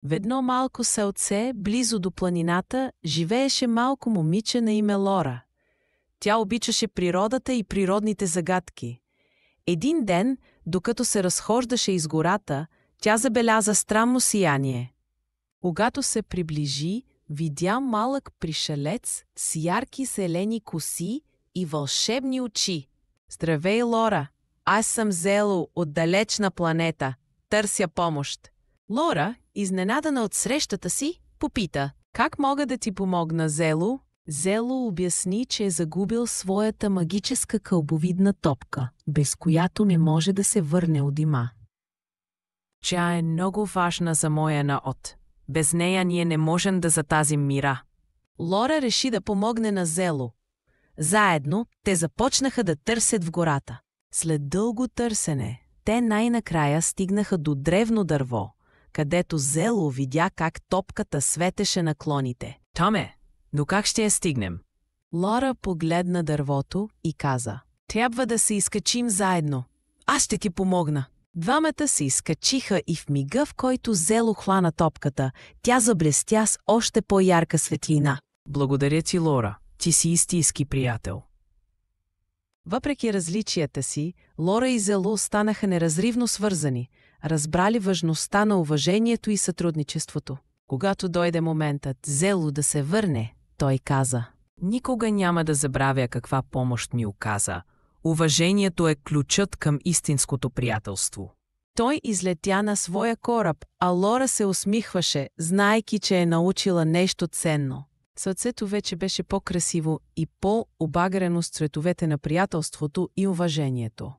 В едно малко селце, близо до планината, живееше малко момиче на име Лора. Тя обичаше природата и природните загадки. Един ден, докато се разхождаше из гората, тя забеляза странно сияние. Когато се приближи, видя малък пришелец с ярки зелени коси и вълшебни очи. „Здравей, Лора! Аз съм Зело от далечна планета. Търся помощ." Лора, изненадана от срещата си, попита: „Как мога да ти помогна, Зело?" Зело обясни, че е загубил своята магическа кълбовидна топка, без която не може да се върне от Дима. „Тя е много важна за моя народ. Без нея ние не можем да затазим мира." Лора реши да помогне на Зело. Заедно те започнаха да търсят в гората. След дълго търсене, те най-накрая стигнаха до древно дърво, където Зело видя как топката светеше на клоните. „Там е, но как ще я стигнем?" Лора погледна дървото и каза: „Трябва да се изкачим заедно. Аз ще ти помогна." Двамата се изкачиха и в мига, в който Зело хвана топката, тя заблестя с още по-ярка светлина. „Благодаря ти, Лора. Ти си истински приятел." Въпреки различията си, Лора и Зело станаха неразривно свързани, разбрали важността на уважението и сътрудничеството. Когато дойде моментът Зело да се върне, той каза: „Никога няма да забравя каква помощ ми оказа. Уважението е ключът към истинското приятелство." Той излетя на своя кораб, а Лора се усмихваше, знаейки, че е научила нещо ценно. Сърцето вече беше по-красиво и по-обагрено с цветовете на приятелството и уважението.